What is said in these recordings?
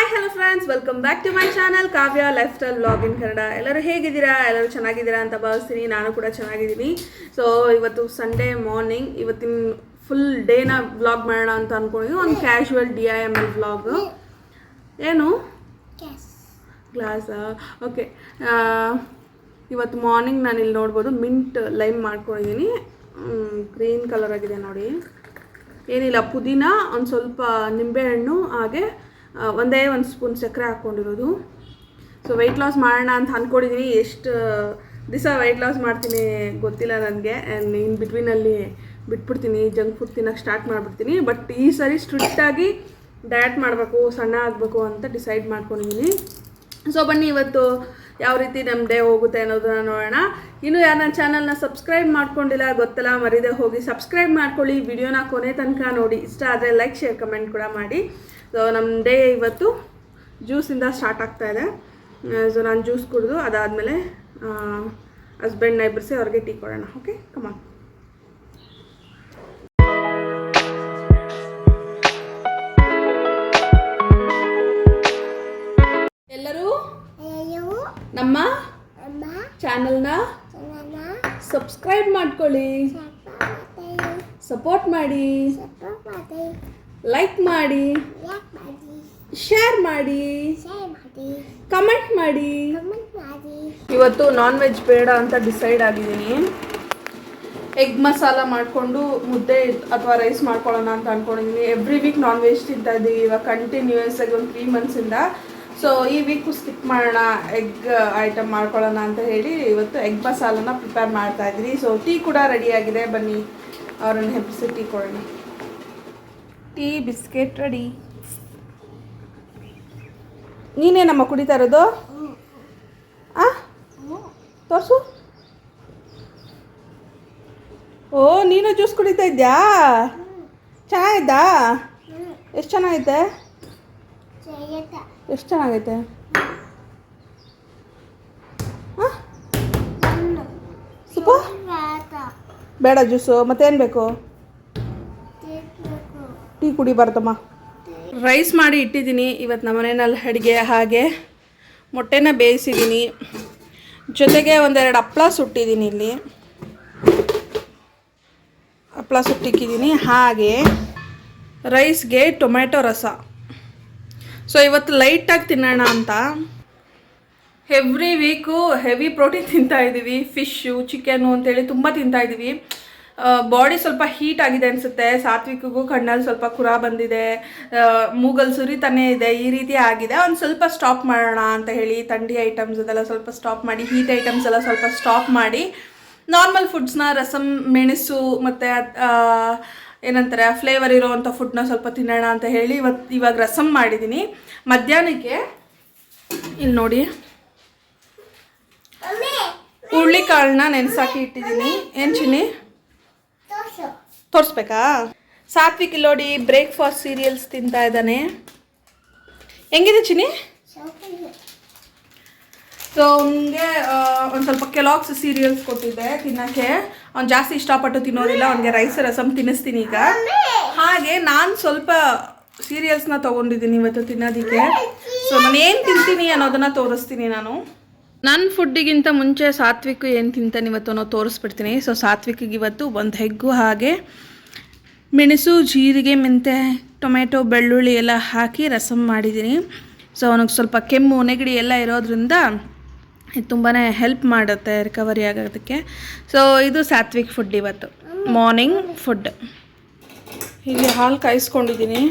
Hi hello friends, welcome back to my channel Kavya lifestyle vlog in Kannada. ಎಲ್ಲರೂ ಹೇಗಿದ್ದೀರಾ? ಎಲ್ಲರೂ ಚೆನ್ನಾಗಿದ್ದೀರಾ ಅಂತ ಭಾವಿಸ್ತೀನಿ. ನಾನು ಕೂಡ ಚೆನ್ನಾಗಿದ್ದೀನಿ. ಸೊ ಇವತ್ತು ಸಂಡೇ ಮಾರ್ನಿಂಗ್, ಇವತ್ತಿನ ಫುಲ್ ಡೇನ ವ್ಲಾಗ್ ಮಾಡೋಣ ಅಂತ ಅಂದ್ಕೊಂಡಿದ್ದೀನಿ. ಒಂದು ಕ್ಯಾಶುವಲ್ DIML ವ್ಲಾಗ್. ಏನು ಗ್ಲಾಸಾ? ಓಕೆ. ಇವತ್ತು ಮಾರ್ನಿಂಗ್ ನಾನು ಇಲ್ಲಿ ನೋಡ್ಬೋದು ಮಿಂಟ್ ಲೈಮ್ ಮಾಡ್ಕೊಂಡಿದ್ದೀನಿ. ಗ್ರೀನ್ ಕಲರ್ ಆಗಿದೆ ನೋಡಿ. ಏನಿಲ್ಲ, ಪುದೀನ, ಒಂದು ಸ್ವಲ್ಪ ನಿಂಬೆಹಣ್ಣು, ಹಾಗೆ ಒಂದೇ ಒಂದು ಸ್ಪೂನ್ ಸಕ್ಕರೆ ಹಾಕ್ಕೊಂಡಿರೋದು. ಸೊ ವೆಯ್ಟ್ ಲಾಸ್ ಮಾಡೋಣ ಅಂತ ಅಂದ್ಕೊಂಡಿದ್ದೀನಿ. ಎಷ್ಟು ದಿವಸ ವೆಯ್ಟ್ ಲಾಸ್ ಮಾಡ್ತೀನಿ ಗೊತ್ತಿಲ್ಲ ನನಗೆ. ಇನ್ ಬಿಟ್ವೀನಲ್ಲಿ ಬಿಟ್ಬಿಡ್ತೀನಿ, ಜಂಕ್ ಫುಡ್ ತಿನ್ನೋಕ್ಕೆ ಸ್ಟಾರ್ಟ್ ಮಾಡಿಬಿಡ್ತೀನಿ. ಬಟ್ ಈ ಸರಿ ಸ್ಟ್ರಿಕ್ಟಾಗಿ ಡಯಟ್ ಮಾಡಬೇಕು, ಸಣ್ಣ ಆಗಬೇಕು ಅಂತ ಡಿಸೈಡ್ ಮಾಡ್ಕೊಂಡಿದ್ದೀನಿ. ಸೊ ಬನ್ನಿ, ಇವತ್ತು ಯಾವ ರೀತಿ ನಮ್ಮ ಡೇ ಹೋಗುತ್ತೆ ಅನ್ನೋದನ್ನ ನೋಡೋಣ. ಇನ್ನೂ ಯಾರು ನನ್ನ ಚಾನಲ್ನ ಸಬ್ಸ್ಕ್ರೈಬ್ ಮಾಡ್ಕೊಂಡಿಲ್ಲ ಗೊತ್ತಲ್ಲ, ಮರಿದೇ ಹೋಗಿ ಸಬ್ಸ್ಕ್ರೈಬ್ ಮಾಡ್ಕೊಳ್ಳಿ. ವಿಡಿಯೋನ ಕೊನೆ ತನಕ ನೋಡಿ. ಇಷ್ಟ ಆದರೆ ಲೈಕ್, ಶೇರ್, ಕಮೆಂಟ್ ಕೂಡ ಮಾಡಿ. ಸೊ ನಮ್ಮ ಡೇ ಇವತ್ತು ಜ್ಯೂಸಿಂದ ಸ್ಟಾರ್ಟ್ ಆಗ್ತಾಯಿದೆ. ಸೊ ನಾನು ಜ್ಯೂಸ್ ಕುಡಿದು ಅದಾದಮೇಲೆ ಹಸ್ಬೆಂಡ್ನ ಎಬ್ಬರಿಸಿ ಅವ್ರಿಗೆ ಟೀ ಕೊಡೋಣ. ಓಕೆ, ಕಮಾನ್. ಎಲ್ಲರೂ ನಮ್ಮ ಚಾನಲ್ನ ಸಬ್ಸ್ಕ್ರೈಬ್ ಮಾಡ್ಕೊಳ್ಳಿ, ಸಪೋರ್ಟ್ ಮಾಡಿ, ಲೈಕ್ ಮಾಡಿ, ಶೇರ್ ಮಾಡಿ, ಕಮೆಂಟ್ ಮಾಡಿ. ಇವತ್ತು ನಾನ್ ವೆಜ್ ಬೇಡ ಅಂತ ಡಿಸೈಡ್ ಆಗಿದ್ದೀನಿ. ಎಗ್ ಮಸಾಲ ಮಾಡಿಕೊಂಡು ಮುದ್ದೆ ಅಥವಾ ರೈಸ್ ಮಾಡ್ಕೊಳ್ಳೋಣ ಅಂತ ಅಂದ್ಕೊಂಡಿದ್ದೀನಿ. ಎವ್ರಿ ವೀಕ್ ನಾನ್ ವೆಜ್ ತಿಂತಾ ಇದ್ದೀವಿ ಇವಾಗ ಕಂಟಿನ್ಯೂಯಸ್ ಆಗಿ ಒಂದು 3 ಮಂತ್ಸಿಂದ. ಸೊ ಈ ವೀಕು ಸ್ಕಿಪ್ ಮಾಡೋಣ, ಎಗ್ ಐಟಮ್ ಮಾಡ್ಕೊಳ್ಳೋಣ ಅಂತ ಹೇಳಿ ಇವತ್ತು ಎಗ್ ಮಸಾಲನ ಪ್ರಿಪೇರ್ ಮಾಡ್ತಾ ಇದ್ದೀನಿ. ಸೊ ಟೀ ಕೂಡ ರೆಡಿಯಾಗಿದೆ, ಬನ್ನಿ ಅವ್ರನ್ನ ಹೆಪ್ಪಿಸಿ ಟೀ ಕೊಡೋಣ. Tea biscuit ready. ನೀನೇನಮ್ಮ ಕುಡಿತಾ ಇರೋದು? ತೋರಿಸು. ಓ, ನೀನು ಜ್ಯೂಸ್ ಕುಡಿತಾ ಇದ್ಯಾ? ಚೆನ್ನಾಗಿದ್ದಾ? ಎಷ್ಟು ಚೆನ್ನಾಗೈತೆ? ಎಷ್ಟು ಚೆನ್ನಾಗೈತೆ? ಸೂಪರ್. ಬೇಡ ಜ್ಯೂಸು, ಮತ್ತೇನು ಬೇಕು? ಟೀ ಕುಡಿಬಾರ್ದಮ್ಮ. ರೈಸ್ ಮಾಡಿ ಇಟ್ಟಿದ್ದೀನಿ. ಇವತ್ತು ನಮ್ಮ ಮನೆಯಲ್ಲಿ ಅಡುಗೆ. ಹಾಗೆ ಮೊಟ್ಟೆನ ಬೇಯಿಸಿದ್ದೀನಿ, ಜೊತೆಗೆ ಒಂದೆರಡು ಹಪ್ಪಳ ಸುಟ್ಟಿದ್ದೀನಿ. ಇಲ್ಲಿ ಹಪ್ಪಳ ಸುಟ್ಟಿಕ್ಕಿದ್ದೀನಿ. ಹಾಗೆ ರೈಸ್ಗೆ ಟೊಮೆಟೊ ರಸ. ಸೊ ಇವತ್ತು ಲೈಟಾಗಿ ತಿನ್ನೋಣ ಅಂತ. ಎವ್ರಿ ವೀಕು ಹೆವಿ ಪ್ರೋಟೀನ್ ತಿಂತಾಯಿದ್ದೀವಿ. ಫಿಶ್ಶು, ಚಿಕನ್ನು ಅಂತೇಳಿ ತುಂಬ ತಿಂತಾಯಿದ್ದೀವಿ. ಬಾಡಿ ಸ್ವಲ್ಪ ಹೀಟ್ ಆಗಿದೆ ಅನಿಸುತ್ತೆ. ಸಾತ್ವಿಕಿಗೂ ಕಣ್ಣಲ್ಲಿ ಸ್ವಲ್ಪ ಕುರ ಬಂದಿದೆ, ಮೂಗಲ್ಲಿ ಸುರಿತಾನೇ ಇದೆ, ಈ ರೀತಿ ಆಗಿದೆ. ಒಂದು ಸ್ವಲ್ಪ ಸ್ಟಾಪ್ ಮಾಡೋಣ ಅಂತ ಹೇಳಿ ಥಂಡಿ ಐಟಮ್ಸ್ ಅದೆಲ್ಲ ಸ್ವಲ್ಪ ಸ್ಟಾಪ್ ಮಾಡಿ, ಹೀಟ್ ಐಟಮ್ಸ್ ಎಲ್ಲ ಸ್ವಲ್ಪ ಸ್ಟಾಪ್ ಮಾಡಿ, ನಾರ್ಮಲ್ ಫುಡ್ಸ್ನ, ರಸಮ್, ಮೆಣಸು ಮತ್ತು ಏನಂತಾರೆ ಫ್ಲೇವರ್ ಇರೋವಂಥ ಫುಡ್ನ ಸ್ವಲ್ಪ ತಿನ್ನೋಣ ಅಂತ ಹೇಳಿ ಇವಾಗ ರಸಮ್ ಮಾಡಿದ್ದೀನಿ. ಮಧ್ಯಾಹ್ನಕ್ಕೆ ಇಲ್ಲಿ ನೋಡಿ ಹುರುಳಿಕಾಳನ್ನ ನೆನೆಸಾಕಿ ಇಟ್ಟಿದ್ದೀನಿ. ಏನು ಚಿನ್ನಿ ತೋರಿಸ್ಬೇಕಾ? ಸಾತ್ವಿಕ್ ನೋಡಿ ಬ್ರೇಕ್ಫಾಸ್ಟ್ ಸೀರಿಯಲ್ಸ್ ತಿಂತಾ ಇದ್ದಾನೆ. ಹೆಂಗಿದೆ ಚಿನ್ನಿ? ಸೊ ಅವನಿಗೆ ಒಂದು ಸ್ವಲ್ಪ ಕೆಲಾಗ್ಸ್ ಸೀರಿಯಲ್ಸ್ ಕೊಟ್ಟಿದ್ದೆ ತಿನ್ನೋಕ್ಕೆ. ಅವ್ನು ಜಾಸ್ತಿ ಇಷ್ಟಪಟ್ಟು ತಿನ್ನೋದಿಲ್ಲ. ಅವನಿಗೆ ರೈಸ್ ರಸಮ್ ತಿನ್ನಿಸ್ತೀನಿ ಈಗ. ಹಾಗೆ ನಾನು ಸ್ವಲ್ಪ ಸೀರಿಯಲ್ಸ್ನ ತೊಗೊಂಡಿದ್ದೀನಿ ಇವತ್ತು ತಿನ್ನೋದಕ್ಕೆ. ಸೊ ನಾನು ಏನು ತಿಂತೀನಿ ಅನ್ನೋದನ್ನು ತೋರಿಸ್ತೀನಿ. ನನ್ನ ಫುಡ್ಡಿಗಿಂತ ಮುಂಚೆ ಸಾತ್ವಿಕ್ ಏನು ತಿಂತಾನೆ ಇವತ್ತು ಅನ್ನೋ ತೋರಿಸ್ಬಿಡ್ತೀನಿ. ಸೊ ಸಾತ್ವಿಕಿಗೆ ಇವತ್ತು ಒಂದು ಹೆಗ್ಗು, ಹಾಗೆ ಮೆಣಸು, ಜೀರಿಗೆ, ಮೆಂತೆ, ಟೊಮೆಟೊ, ಬೆಳ್ಳುಳ್ಳಿ ಎಲ್ಲ ಹಾಕಿ ರಸಮ್ ಮಾಡಿದ್ದೀನಿ. ಸೊ ಅವನಿಗೆ ಸ್ವಲ್ಪ ಕೆಮ್ಮು, ನೆಗಡಿ ಎಲ್ಲ ಇರೋದ್ರಿಂದ ಇದು ತುಂಬಾ ಹೆಲ್ಪ್ ಮಾಡುತ್ತೆ ರಿಕವರಿ ಆಗೋದಕ್ಕೆ. ಸೊ ಇದು ಸಾತ್ವಿಕ್ ಫುಡ್ ಇವತ್ತು ಮಾರ್ನಿಂಗ್ ಫುಡ್. ಇಲ್ಲಿ ಹಾಲು ಕಾಯಿಸ್ಕೊಂಡಿದ್ದೀನಿ.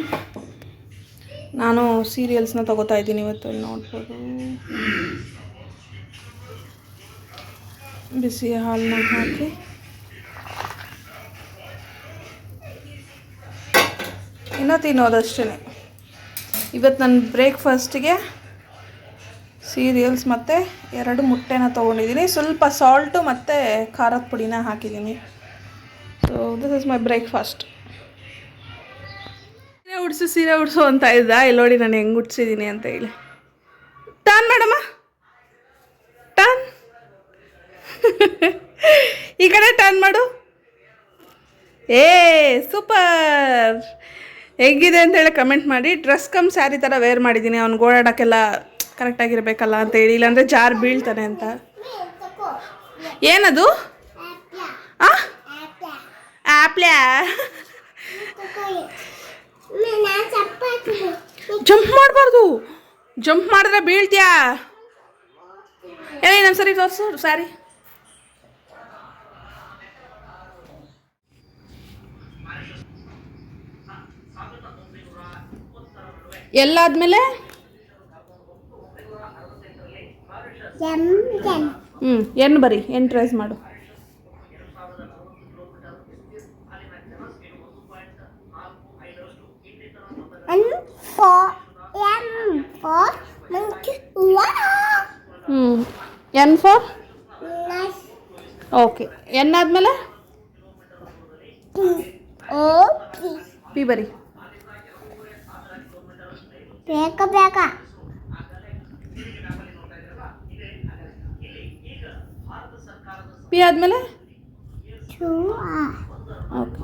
ನಾನು ಸೀರಿಯಲ್ಸ್ನ ತೊಗೋತಾ ಇದ್ದೀನಿ ಇವತ್ತು. ನೋಡ್ಬೋದು, ಬಿಸಿ ಹಾಲನ್ನ ಹಾಕಿ ಇನ್ನೂ ತಿನ್ನೋದಷ್ಟೇ. ಇವತ್ತು ನನ್ನ ಬ್ರೇಕ್ಫಾಸ್ಟಿಗೆ ಸೀರಿಯಲ್ಸ್ ಮತ್ತು 2 ಮೊಟ್ಟೆನ ತೊಗೊಂಡಿದ್ದೀನಿ. ಸ್ವಲ್ಪ ಸಾಲ್ಟು ಮತ್ತು ಖಾರದ ಪುಡಿನ ಹಾಕಿದ್ದೀನಿ. So this is my breakfast. ಸೀರೆ ಉಡಿಸು ಅಂತ ಇದ್ದ. ಇಲ್ಲಿ ನೋಡಿ ನಾನು ಹೆಂಗೆ ಉಡ್ಸಿದ್ದೀನಿ ಅಂತ ಹೇಳಿ. Turn madam, turn. ಈ ಕಡೆ ಟರ್ನ್ ಮಾಡು. ಏ ಸೂಪರ್. ಹೇಗಿದೆ ಅಂತೇಳಿ ಕಮೆಂಟ್ ಮಾಡಿ. ಡ್ರೆಸ್ ಕಮ್ ಸ್ಯಾರಿ ಥರ ವೇರ್ ಮಾಡಿದ್ದೀನಿ, ಅವ್ನಿಗೆ ಓಡಾಡೋಕ್ಕೆಲ್ಲ ಕರೆಕ್ಟಾಗಿರ್ಬೇಕಲ್ಲ ಅಂತೇಳಿ, ಇಲ್ಲಾಂದರೆ ಜಾರ್ ಬೀಳ್ತಾನೆ ಅಂತ. ಏನದು ಆಪ್ಲ್ಯಾ? ಜಂಪ್ ಮಾಡಬಾರ್ದು, ಜಂಪ್ ಮಾಡಿದ್ರೆ ಬೀಳ್ತೀಯಾ. ಏನೇ ನಮ್ಮ ಸರಿ ತೋರಿಸು ಸ್ಯಾರಿ. ಎಲ್ಲಾದ್ಮೇಲೆ ಎನ್ ಬರಿ, ಎನ್ ಟ್ರೇಸ್ ಮಾಡು. N for okay. ಎನ್ ಆದ್ಮೇಲೆ ಪಿ ಬರಿ. ಪಿ ಆದ್ಮೇಲೆ ಓಕೆ.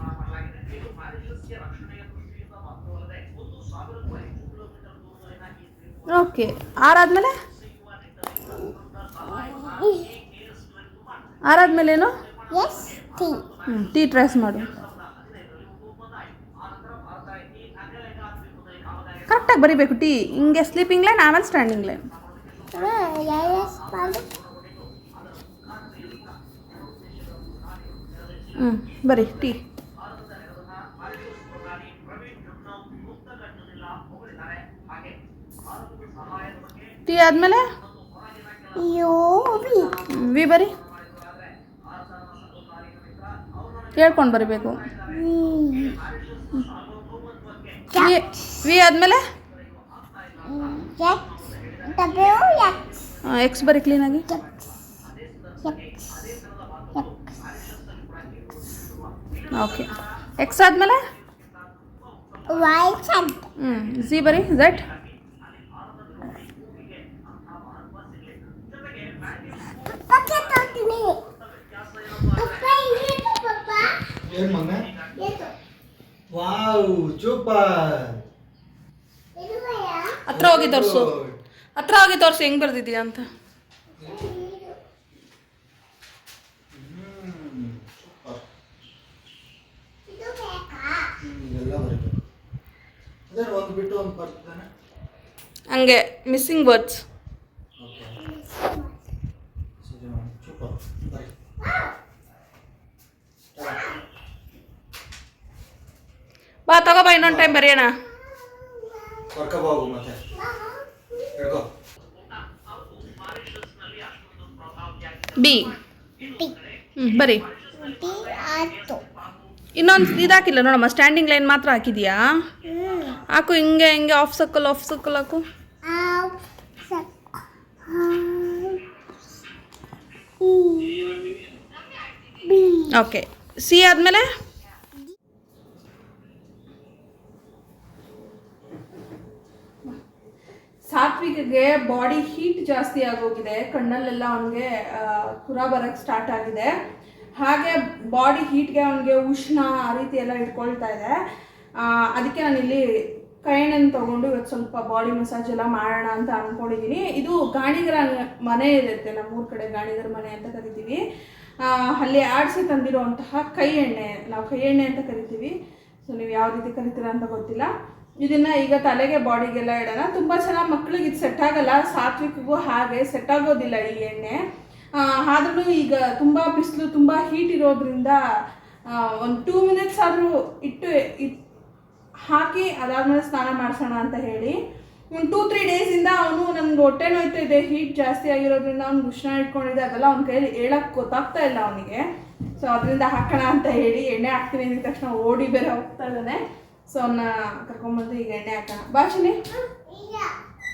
ಓಕೆ. ಆರಾದ್ಮೇಲೆ ಏನು? ಟಿ ಟ್ರೇಸ್ ಮಾಡು. ಕರೆಕ್ಟಾಗಿ ಬರಿಬೇಕು. ಟಿ ಹಿಂಗೆ ಸ್ಲೀಪಿಂಗ್ ಲೈನ್, ಆಮೇಲೆ ಸ್ಟ್ಯಾಂಡಿಂಗ್ ಲೈನ್. ಬರಿ ಟಿ. ಟಿ ಆದಮೇಲೆ ವಿ ಬರಿ. ಹೇಳ್ಕೊಂಡು ಬರಿಬೇಕು. ವಿ ಆದಮೇಲೆ ಎಕ್ಸ್ ಬರಿ ಕ್ಲೀನಾಗಿ. ಓಕೆ. ಎಕ್ಸ್ ಆದಮೇಲೆ ಝಿ ಬರಿ. ಝೆಡ್. ಹತ್ರ ಹೋಗಿ ತೋರಿಸು ಹೆಂಗ್ ಬರ್ದಿದ್ಯಾ ಅಂತ. ಹಂಗೆ ಮಿಸ್ಸಿಂಗ್ ವರ್ಡ್ಸ್. ಬಾ ತಗೋ ಬಾ, ಇನ್ನೊಂದು ಟೈಮ್ ಬರೆಯೋಣ. ಬಿ ಬರಿ. ಇನ್ನೊಂದು ಇದಾಕಿಲ್ಲ ನೋಡಮ್ಮ, ಸ್ಟ್ಯಾಂಡಿಂಗ್ ಲೈನ್ ಮಾತ್ರ ಹಾಕಿದ್ಯಾ? ಹಾಕು, ಹಿಂಗೆ ಹಿಂಗೆ ಆಫ್ ಸರ್ಕಲ್ ಹಾಕು. ಓಕೆ. ಸಿ ಆದಮೇಲೆ ಸಾತ್ವಿಕ್ಗೆ ಬಾಡಿ ಹೀಟ್ ಜಾಸ್ತಿ ಆಗೋಗಿದೆ, ಕಣ್ಣಲ್ಲೆಲ್ಲ ಅವನಿಗೆ ಕುರ ಬರೋಕ್ಕೆ ಸ್ಟಾರ್ಟ್ ಆಗಿದೆ. ಹಾಗೆ ಬಾಡಿ ಹೀಟ್ಗೆ ಅವನಿಗೆ ಉಷ್ಣ ಆ ರೀತಿ ಎಲ್ಲ ಇಟ್ಕೊಳ್ತಾ ಇದೆ. ಅದಕ್ಕೆ ನಾನಿಲ್ಲಿ ಕೈ ಎಣ್ಣೆನ ತೊಗೊಂಡು ಇವತ್ತು ಸ್ವಲ್ಪ ಬಾಡಿ ಮಸಾಜ್ ಎಲ್ಲ ಮಾಡೋಣ ಅಂತ ಅಂದ್ಕೊಂಡಿದ್ದೀನಿ. ಇದು ಗಾಣಿಗರ ಮನೆ ಇರುತ್ತೆ, ನಮ್ಮೂರ ಕಡೆ ಗಾಣಿಗರ ಮನೆ ಅಂತ ಕರಿತೀವಿ. ಅಲ್ಲಿ ಆಡಿಸಿ ತಂದಿರುವಂತಹ ಕೈ ಎಣ್ಣೆ, ನಾವು ಕೈ ಎಣ್ಣೆ ಅಂತ ಕರಿತೀವಿ. ಸೊ ನೀವು ಯಾವ ರೀತಿ ಕರಿತೀರಾ ಅಂತ ಗೊತ್ತಿಲ್ಲ. ಇದನ್ನು ಈಗ ತಲೆಗೆ ಬಾಡಿಗೆಲ್ಲ ಇಡೋಣ. ತುಂಬ ಚೆನ್ನಾಗಿ ಮಕ್ಳಿಗೆ ಇದು ಸೆಟ್ ಆಗಲ್ಲ, ಸಾತ್ವಿಕ್ಗೂ ಹಾಗೆ ಸೆಟ್ ಆಗೋದಿಲ್ಲ ಈ ಎಣ್ಣೆ. ಆದ್ರೂ ಈಗ ತುಂಬ ಬಿಸಿಲು, ತುಂಬ ಹೀಟ್ ಇರೋದ್ರಿಂದ ಒಂದು 2 ಮಿನಿಟ್ಸ್ ಆದರೂ ಇಟ್ಟು ಹಾಕಿ ಅದಾದಮೇಲೆ ಸ್ನಾನ ಮಾಡಿಸೋಣ ಅಂತ ಹೇಳಿ ಒಂದು 2-3 ಡೇಸಿಂದ ಅವನು ನನಗೆ ಹೊಟ್ಟೆ ನೋಯ್ತಾ ಇದೆ, ಹೀಟ್ ಜಾಸ್ತಿ ಆಗಿರೋದ್ರಿಂದ ಅವ್ನಿಗೆ ಉಷ್ಣ ಇಟ್ಕೊಂಡಿದೆ, ಅದೆಲ್ಲ ಅವ್ನ ಕೈಯಲ್ಲಿ ಹೇಳಕ್ಕೆ ಗೊತ್ತಾಗ್ತಾ ಇಲ್ಲ ಅವನಿಗೆ. ಸೊ ಅದರಿಂದ ಹಾಕೋಣ ಅಂತ ಹೇಳಿ ಎಣ್ಣೆ ಹಾಕ್ತೀನಿ ಅಂದಿದ ತಕ್ಷಣ ಓಡಿ ಬೇರೆ ಹೋಗ್ತಾ ಇದ್ದಾನೆ. ಸೊ ಅವನ್ನ ಕರ್ಕೊಂಬಂದು ಈಗ ಎಣ್ಣೆ ಹಾಕೋಣ. ಬಾ ಚಿನಿ,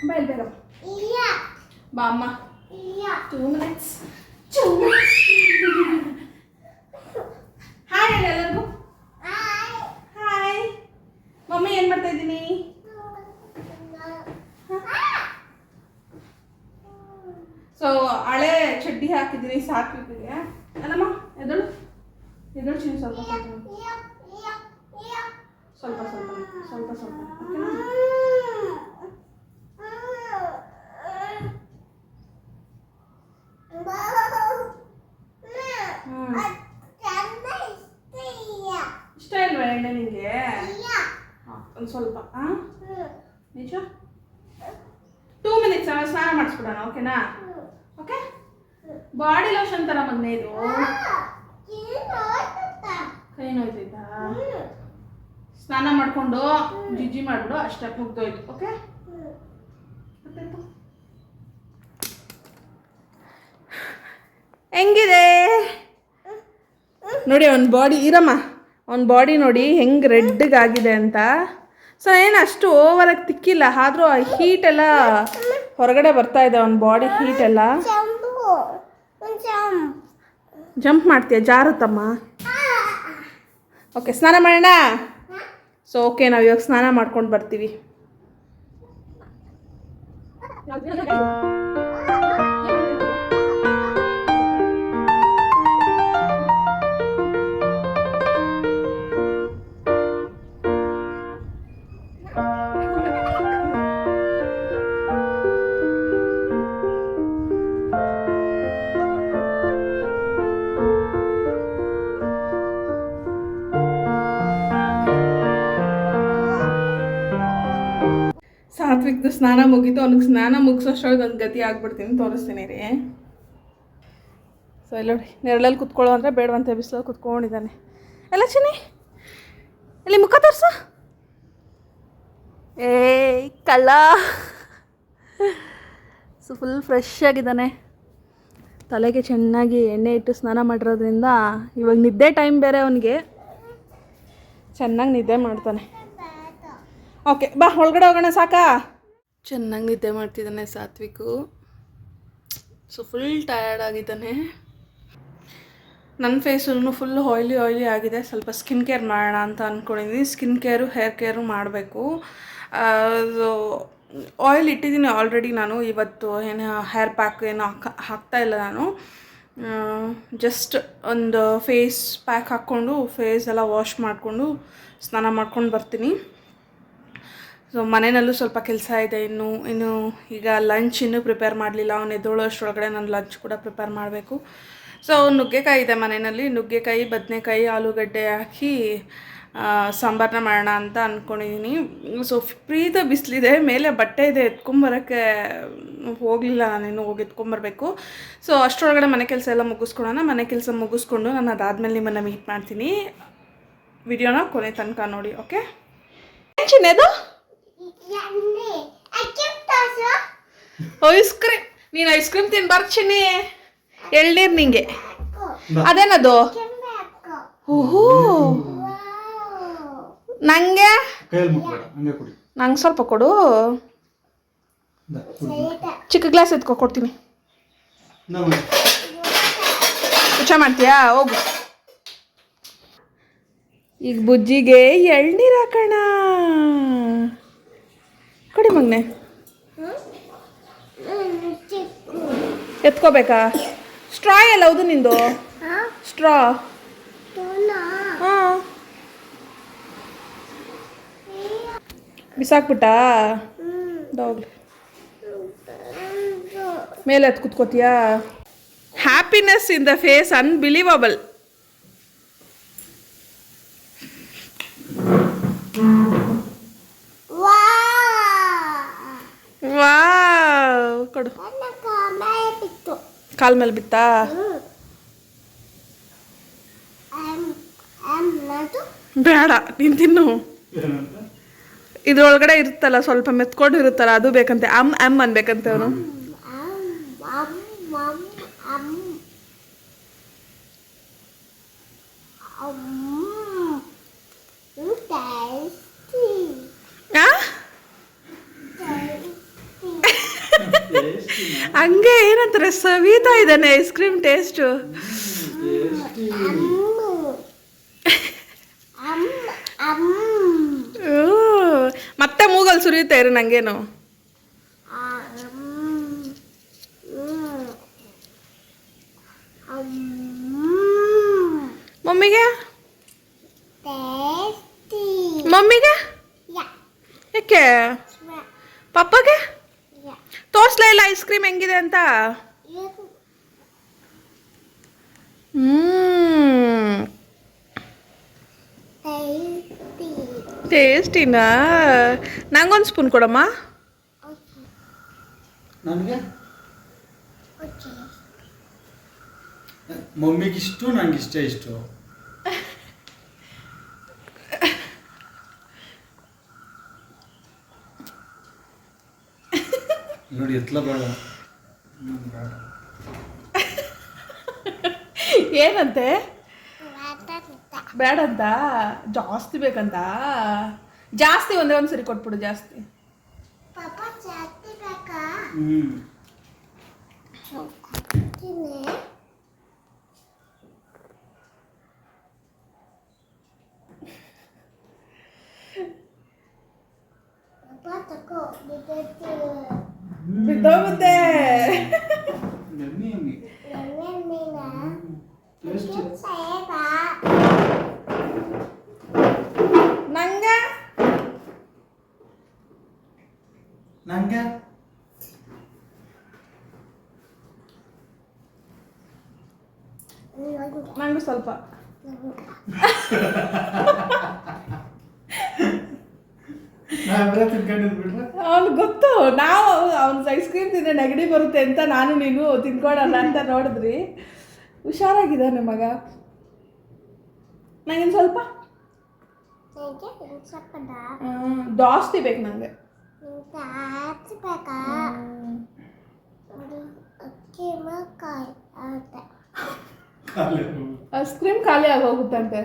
ಬಾಯ್ ಬೇಗ ಬಾ ಅಮ್ಮ. 2 ಮಿನಿಟ್ಸ್. ಹಾಯ್ ಹೇಳಿ ಎಲ್ಲರಿಗೂ. ಹಾಯ್ ಮಮ್ಮಿ, ಏನು ಮಾಡ್ತಾ ಇದ್ದೀನಿ? ಸೊ ಹಳೆ ಚಡ್ಡಿ ಹಾಕಿದ್ದೀನಿ ಸಾತ್ವಿಕ್ಗೆ. ಅಲ್ಲಮ್ಮ ಎದಳು ಚಿನ್ನ ಸ್ವಲ್ಪ ಸ್ವಲ್ಪ ಸ್ವಲ್ಪ ಸ್ವಲ್ಪ ಓಕೆನಾ? ಇಷ್ಟ ಇಲ್ವಾ ಎಣ್ಣೆ ನಿಮಗೆ? ಒಂದು ಸ್ವಲ್ಪ ನಿಜ 2 ಮಿನಿಟ್ಸ್ ಸ್ನಾನ ಮಾಡಿಸ್ಬಿಡೋಣ ಓಕೆನಾ? ಓಕೆ. ಬಾಡಿ ಲೋಷನ್ ಥರ ಮಗನೇ ಇದು. ಕೈ ನೋಯ್ತೈತಾ? ಸ್ನಾನ ಮಾಡಿಕೊಂಡು ಜಿಜ್ಜಿ ಮಾಡಿಬಿಡು, ಅಷ್ಟೇ ಮುಗ್ದೋಯ್ತು. ಓಕೆ. ಹೆಂಗಿದೆ ನೋಡಿ ಅವ್ನ ಬಾಡಿ. ಇರಮ್ಮ, ಅವ್ನ ಬಾಡಿ ನೋಡಿ ಹೆಂಗೆ ರೆಡ್ಗಾಗಿದೆ ಅಂತ. ಸೊ ಏನು ಅಷ್ಟು ಓವರಾಗಿ ತಿಕ್ಕಿಲ್ಲ, ಆದರೂ ಆ ಹೀಟೆಲ್ಲ ಹೊರಗಡೆ ಬರ್ತಾ ಇದೆ ಅವ್ನ ಬಾಡಿ ಹೀಟೆಲ್ಲ. ಜಂಪ್ ಮಾಡ್ತೀಯ? ಜಾರುತ್ತಮ್ಮ. ಓಕೆ, ಸ್ನಾನ ಮಾಡೋಣ. ಸೊ ಓಕೆ, ನಾವು ಇವಾಗ ಸ್ನಾನ ಮಾಡ್ಕೊಂಡು ಬರ್ತೀವಿ. ಸಾತ್ವಿಕ್ದು ಸ್ನಾನ ಮುಗೀತು. ಅವ್ನಿಗೆ ಸ್ನಾನ ಮುಗಿಸೋಷ್ಟ್ರೊಳಗೆ ಒಂದು ಗತಿ ಆಗ್ಬಿಡ್ತೀನಿ, ತೋರಿಸ್ತೀನಿ ರೀ. ಸೊ ಇಲ್ಲ ನೋಡಿ, ನೆರಳಲ್ಲಿ ಕುತ್ಕೊಳ್ಳೋ ಅಂದರೆ ಬೇಡವಂತೆ, ಬಿಸಿಲಲ್ಲಿ ಕುತ್ಕೊಂಡಿದ್ದಾನೆ. ಎಲ್ಲ ಚಿನ್ನಿ ಇಲ್ಲಿ ಮುಖ ತೋರಿಸು. ಕಳ್ಳ. ಸೊ ಫುಲ್ ಫ್ರೆಶ್ ಆಗಿದ್ದಾನೆ. ತಲೆಗೆ ಚೆನ್ನಾಗಿ ಎಣ್ಣೆ ಇಟ್ಟು ಸ್ನಾನ ಮಾಡಿರೋದ್ರಿಂದ ಇವಾಗ ನಿದ್ದೆ ಟೈಮ್ ಬೇರೆ ಅವನಿಗೆ, ಚೆನ್ನಾಗಿ ನಿದ್ದೆ ಮಾಡ್ತಾನೆ. ಓಕೆ ಬಾ, ಒಳಗಡೆ ಹೋಗೋಣ. ಸಾಕಾ? ಚೆನ್ನಾಗಿ ನಿದ್ದೆ ಮಾಡ್ತಿದ್ದಾನೆ ಸಾತ್ವಿಕು. ಸೊ ಫುಲ್ ಟಯರ್ಡ್ ಆಗಿದ್ದಾನೆ. ನನ್ನ ಫೇಸನ್ನು ಫುಲ್ ಆಯ್ಲಿ ಆಗಿದೆ. ಸ್ವಲ್ಪ ಸ್ಕಿನ್ ಕೇರ್ ಮಾಡೋಣ ಅಂತ ಅಂದ್ಕೊಂಡಿದ್ದೀನಿ. ಸ್ಕಿನ್ ಕೇರು ಹೇರ್ ಕೇರು ಮಾಡಬೇಕು. ಆಯಿಲ್ ಇಟ್ಟಿದ್ದೀನಿ ಆಲ್ರೆಡಿ ನಾನು. ಇವತ್ತು ಏನು ಹೇರ್ ಪ್ಯಾಕ್ ಏನು ಹಾಕ್ತಾಯಿಲ್ಲ ನಾನು. ಜಸ್ಟ್ ಒಂದು ಫೇಸ್ ಪ್ಯಾಕ್ ಹಾಕ್ಕೊಂಡು ಫೇಸ್ ಎಲ್ಲ ವಾಶ್ ಮಾಡಿಕೊಂಡು ಸ್ನಾನ ಮಾಡ್ಕೊಂಡು ಬರ್ತೀನಿ. ಸೊ ಮನೆಯಲ್ಲೂ ಸ್ವಲ್ಪ ಕೆಲಸ ಇದೆ. ಇನ್ನು ಈಗ ಲಂಚ್ ಇನ್ನೂ ಪ್ರಿಪೇರ್ ಮಾಡಲಿಲ್ಲ. ಅವನು ಎದ್ದೋಳೋ ಅಷ್ಟರೊಳಗಡೆ ನಾನು ಲಂಚ್ ಕೂಡ ಪ್ರಿಪೇರ್ ಮಾಡಬೇಕು. ಸೊ ನುಗ್ಗೆಕಾಯಿ ಇದೆ ಮನೆಯಲ್ಲಿ. ನುಗ್ಗೆಕಾಯಿ, ಬದನೆಕಾಯಿ, ಆಲೂಗಡ್ಡೆ ಹಾಕಿ ಸಾಂಬಾರನ್ನ ಮಾಡೋಣ ಅಂತ ಅಂದ್ಕೊಂಡಿದ್ದೀನಿ. ಸೊ ಪ್ರೀತ ಬಿಸಿಲಿದೆ, ಮೇಲೆ ಬಟ್ಟೆ ಇದೆ, ಎತ್ಕೊಂಬರೋಕ್ಕೆ ಹೋಗಲಿಲ್ಲ ನಾನಿನ್ನು. ಹೋಗಿ ಎತ್ಕೊಂಬರ್ಬೇಕು. ಸೊ ಅಷ್ಟರೊಳಗಡೆ ಮನೆ ಕೆಲಸ ಎಲ್ಲ ಮುಗಿಸ್ಕೊಳೋಣ. ಮನೆ ಕೆಲಸ ಮುಗಿಸ್ಕೊಂಡು ನಾನು ಅದಾದಮೇಲೆ ನಿಮ್ಮನ್ನು ಮೀಟ್ ಮಾಡ್ತೀನಿ. ವಿಡಿಯೋನ ಕೊನೆ ತನಕ ನೋಡಿ. ಓಕೆ. ಚಿನ್ನದು ಐಸ್ ಕ್ರೀಮ್. ನೀನು ಐಸ್ ಕ್ರೀಮ್ ತಿನ್ಬಾರ್ದು ಚಿನ್ನಿ. ಎಳ್ನೀರು ನಿಂಗೆ. ಅದೇನದು? ಓಹೋ, ನಂಗೆ ಸ್ವಲ್ಪ ಕೊಡು. ಚಿಕ್ಕ ಗ್ಲಾಸ್ ಎತ್ಕೊ, ಕೊಡ್ತೀನಿ. ಹುಚ್ಚ ಮಾಡ್ತೀಯಾ? ಹೋಗು. ಈಗ ಬುಜ್ಜಿಗೆ ಎಳ್ನೀರು ಹಾಕೋಣ. ಕೊಡಿ ಮಗನೆ. ಎತ್ಕೋಬೇಕಾ? ಸ್ಟ್ರಾ ಎಲ್ಲ ಹೌದು ನಿಂದು? ಸ್ಟ್ರಾ? ಹಾಂ, ಬಿಸಾಕ್ಬಿಟ್ಟಾ? ಹೋಗ್ಲಿ, ಮೇಲೆ ಎತ್ತು ಕುತ್ಕೋತೀಯಾ? Happiness in the face, unbelievable. Wow, ಕೊಡು. ಕಾಲ್ ಮೇಲೆ ಬಿತ್ತಾ? ಬೇಡ, ನೀನು ತಿನ್ನು. ಇದ್ರೊಳಗಡೆ ಇರುತ್ತಲ್ಲ ಸ್ವಲ್ಪ ಮೆತ್ಕೊಂಡು ಇರುತ್ತಲ್ಲ, ಅದು ಬೇಕಂತೆ. ಅನ್ಬೇಕಂತೆ ಅವನು. ಹಂಗೆ ಏನಂತಾರೆ, ಸವಿತಾ ಇದ್ದಾನೆ ಐಸ್ ಕ್ರೀಮ್ ಟೇಸ್ಟು. ಮತ್ತೆ ಮೂಗಲ್ಲಿ ಸುರಿಯುತ್ತೆ ಇರು, ನಂಗೇನು. ಮಮ್ಮಿಗೆ ಯಾಕೆ ಪಪ್ಪಗೆ ತೋರಿಸ್ಲೇ ಇಲ್ಲ ಐಸ್ ಕ್ರೀಮ್ ಹೆಂಗಿದೆ ಅಂತ. ಟೇಸ್ಟಿನಾ? ನಂಗೊಂದು ಸ್ಪೂನ್ ಕೊಡಮ್ಮ. ನನಗೆ ಮಮ್ಮಿಗಿಷ್ಟು ನಂಗಿಷ್ಟ ಇಷ್ಟು. ನೋಡಿ ಎತ್ಲ ಬೇಡ. ಏನಂತೆ? ಬೇಡಂತ? ಜಾಸ್ತಿ ಬೇಕಂತ? ಜಾಸ್ತಿ ಒಂದೇ ಸರಿ ಕೊಟ್ಬಿಡು. ಜಾಸ್ತಿ ಬಿದ್ದೋಗುತ್ತೆ. ನಂಗೆ ನಂಗೆ ನಂಗೂ ಸ್ವಲ್ಪ. ಅವ್ನು ಗೊತ್ತು, ನಾವು ಅವ್ನ ಐಸ್ ಕ್ರೀಮ್ ತಿಂದರೆ ನೆಗಡಿ ಬರುತ್ತೆ ಅಂತ ನಾನು ನೀನು ತಿನ್ಕೊಡಲ್ಲ ಅಂತ ನೋಡಿದ್ರಿ. ಹುಷಾರಾಗಿದ್ದಾನೆ ಮಗ. ನಂಗಿನ್ ಸ್ವಲ್ಪ ಜಾಸ್ತಿ ಬೇಕು ನನಗೆ. ಐಸ್ ಕ್ರೀಮ್ ಖಾಲಿ ಆಗೋಗುತ್ತಂತೆ.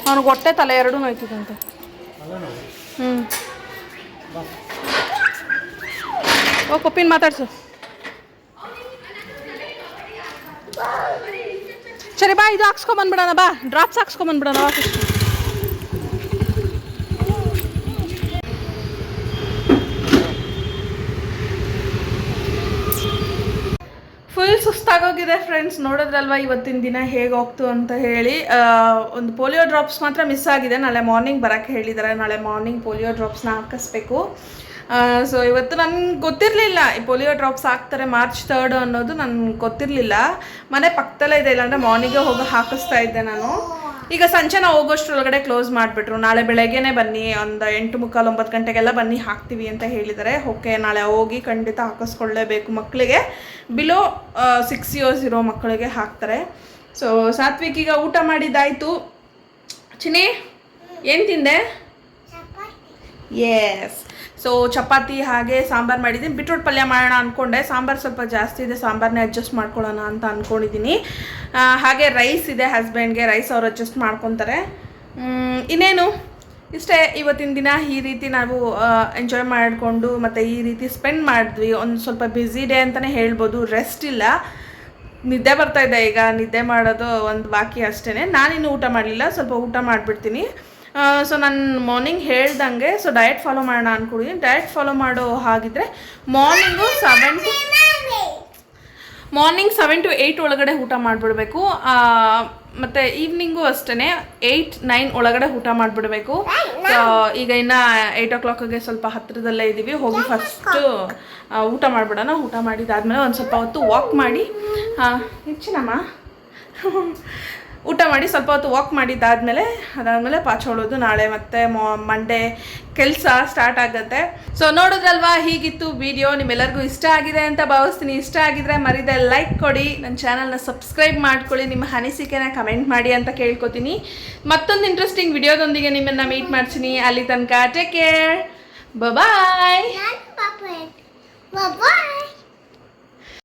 ಅವ್ನಿಗೆ ಹೊಟ್ಟೆ ತಲೆ ಎರಡೂ ನೋಯ್ತಿದಂತೆ. ಓ ಪಪ್ಪಿನ ಮಾತಾಡ್ಸು. ಸರಿ ಬಾ, ಇದು ಹಾಕ್ಸ್ಕೊಂಬಂದ್ಬಿಡೋಣ. ಬಾ, ಡ್ರಾಪ್ಸ್ ಹಾಕ್ಸ್ಕೊಂಬಂದ್ಬಿಡೋಣ. ಫುಲ್ ಸುಸ್ತಾಗೋಗಿದೆ ಫ್ರೆಂಡ್ಸ್. ನೋಡಿದ್ರಲ್ವ ಇವತ್ತಿನ ದಿನ ಹೇಗೆ ಹೋಗ್ತು ಅಂತ ಹೇಳಿ. ಒಂದು ಪೋಲಿಯೋ ಡ್ರಾಪ್ಸ್ ಮಾತ್ರ ಮಿಸ್ ಆಗಿದೆ. ನಾಳೆ ಮಾರ್ನಿಂಗ್ ಬರೋಕ್ಕೆ ಹೇಳಿದ್ದಾರೆ. ನಾಳೆ ಮಾರ್ನಿಂಗ್ ಪೋಲಿಯೋ ಡ್ರಾಪ್ಸ್ನ ಹಾಕಿಸ್ಬೇಕು. ಸೊ ಇವತ್ತು ನನಗೆ ಗೊತ್ತಿರಲಿಲ್ಲ ಈ ಪೋಲಿಯೋ ಡ್ರಾಪ್ಸ್ ಹಾಕ್ತಾರೆ March 3 ಅನ್ನೋದು ನನಗೆ ಗೊತ್ತಿರಲಿಲ್ಲ. ಮನೆ ಪಕ್ಕದಲ್ಲೇ ಇದೆ, ಇಲ್ಲಾಂದರೆ ಮಾರ್ನಿಂಗೇ ಹೋಗಿ ಹಾಕಿಸ್ತಾ ಇದ್ದೆ ನಾನು. ಈಗ ಸಂಜೆ ನಾವು ಹೋಗೋಷ್ಟ್ರೊಳಗಡೆ ಕ್ಲೋಸ್ ಮಾಡಿಬಿಟ್ರು. ನಾಳೆ ಬೆಳಗ್ಗೆನೇ ಬನ್ನಿ, ಒಂದು 8:45 9 ಗಂಟೆಗೆಲ್ಲ ಬನ್ನಿ ಹಾಕ್ತೀವಿ ಅಂತ ಹೇಳಿದ್ದಾರೆ. ಓಕೆ, ನಾಳೆ ಹೋಗಿ ಖಂಡಿತ ಹಾಕಿಸ್ಕೊಳ್ಳೇಬೇಕು. ಮಕ್ಕಳಿಗೆ ಬಿಲೋ 6 years ಇರೋ ಮಕ್ಕಳಿಗೆ ಹಾಕ್ತಾರೆ. ಸೊ ಸಾತ್ವಿಕ್ ಈಗ ಊಟ ಮಾಡಿದ್ದಾಯಿತು. ಚಿನಿ ಏನು ತಿಂದೆ? ಎಸ್. ಸೊ ಚಪಾತಿ ಹಾಗೆ ಸಾಂಬಾರು ಮಾಡಿದ್ದೀನಿ. ಬೀಟ್ರೂಟ್ ಪಲ್ಯ ಮಾಡೋಣ ಅಂದ್ಕೊಂಡೆ. ಸಾಂಬಾರು ಸ್ವಲ್ಪ ಜಾಸ್ತಿ ಇದೆ, ಸಾಂಬಾರನ್ನೇ ಅಡ್ಜಸ್ಟ್ ಮಾಡ್ಕೊಳ್ಳೋಣ ಅಂತ ಅಂದ್ಕೊಂಡಿದ್ದೀನಿ. ಹಾಗೆ ರೈಸ್ ಇದೆ ಹಸ್ಬೆಂಡ್ಗೆ, ರೈಸ್ ಅವ್ರು ಅಡ್ಜಸ್ಟ್ ಮಾಡ್ಕೊತಾರೆ. ಇನ್ನೇನು ಇಷ್ಟೇ ಇವತ್ತಿನ ದಿನ. ಈ ರೀತಿ ನಾವು ಎಂಜಾಯ್ ಮಾಡಿಕೊಂಡು ಮತ್ತು ಈ ರೀತಿ ಸ್ಪೆಂಡ್ ಮಾಡಿದ್ವಿ. ಒಂದು ಸ್ವಲ್ಪ ಬ್ಯುಸಿ ಡೇ ಅಂತಲೇ ಹೇಳ್ಬೋದು. ರೆಸ್ಟ್ ಇಲ್ಲ, ನಿದ್ದೆ ಬರ್ತಾಯಿದೆ. ಈಗ ನಿದ್ದೆ ಮಾಡೋದು ಒಂದು ಬಾಕಿ ಅಷ್ಟೇ. ನಾನಿನ್ನೂ ಊಟ ಮಾಡಲಿಲ್ಲ, ಸ್ವಲ್ಪ ಊಟ ಮಾಡಿಬಿಡ್ತೀನಿ. ಸೊ ನಾನು ಮಾರ್ನಿಂಗ್ ಹೇಳ್ದಂಗೆ ಡಯಟ್ ಫಾಲೋ ಮಾಡೋಣ ಅಂದ್ಕೊಂಡಿದ್ದೀನಿ. ಡಯಟ್ ಫಾಲೋ ಮಾಡೋ ಹಾಗಿದ್ರೆ ಮಾರ್ನಿಂಗ್ 7 to 8 ಒಳಗಡೆ ಊಟ ಮಾಡಿಬಿಡ್ಬೇಕು. ಮತ್ತು ಈವ್ನಿಂಗು ಅಷ್ಟೇ 8-9 ಒಳಗಡೆ ಊಟ ಮಾಡಿಬಿಡ್ಬೇಕು. ಈಗ ಇನ್ನು 8 o'clockಗೆ ಸ್ವಲ್ಪ ಹತ್ತಿರದಲ್ಲೇ ಇದ್ದೀವಿ. ಹೋಗಿ ಫಸ್ಟು ಊಟ ಮಾಡಿಬಿಡೋಣ. ಊಟ ಮಾಡಿದ್ದಾದಮೇಲೆ ಒಂದು ಸ್ವಲ್ಪ ಹೊತ್ತು ವಾಕ್ ಮಾಡಿ ಹೆಚ್ಚಿನಮ್ಮ ಊಟ ಮಾಡಿ ಸ್ವಲ್ಪ ಹೊತ್ತು ವಾಕ್ ಅದಾದಮೇಲೆ ಪಾಚೋಳೋದು. ನಾಳೆ ಮತ್ತೆ ಮಂಡೇ ಕೆಲಸ ಸ್ಟಾರ್ಟ್ ಆಗುತ್ತೆ. ಸೊ ನೋಡಿದ್ರಲ್ವಾ, ಹೀಗಿತ್ತು ವಿಡಿಯೋ. ನಿಮ್ಮೆಲ್ಲರಿಗೂ ಇಷ್ಟ ಆಗಿದೆ ಅಂತ ಭಾವಿಸ್ತೀನಿ. ಇಷ್ಟ ಆಗಿದ್ರೆ ಮರಿದೆ ಲೈಕ್ ಕೊಡಿ, ನನ್ನ ಚಾನಲ್ನ ಸಬ್ಸ್ಕ್ರೈಬ್ ಮಾಡ್ಕೊಳ್ಳಿ, ನಿಮ್ಮ ಅನಿಸಿಕೆನ ಕಮೆಂಟ್ ಮಾಡಿ ಅಂತ ಕೇಳ್ಕೊತೀನಿ. ಮತ್ತೊಂದು ಇಂಟ್ರೆಸ್ಟಿಂಗ್ ವಿಡಿಯೋದೊಂದಿಗೆ ನಿಮ್ಮನ್ನು ಮೀಟ್ ಮಾಡ್ತೀನಿ. ಅಲ್ಲಿ ತನಕ ಟೇಕ್ ಕೇರ್, ಬಾಯ್.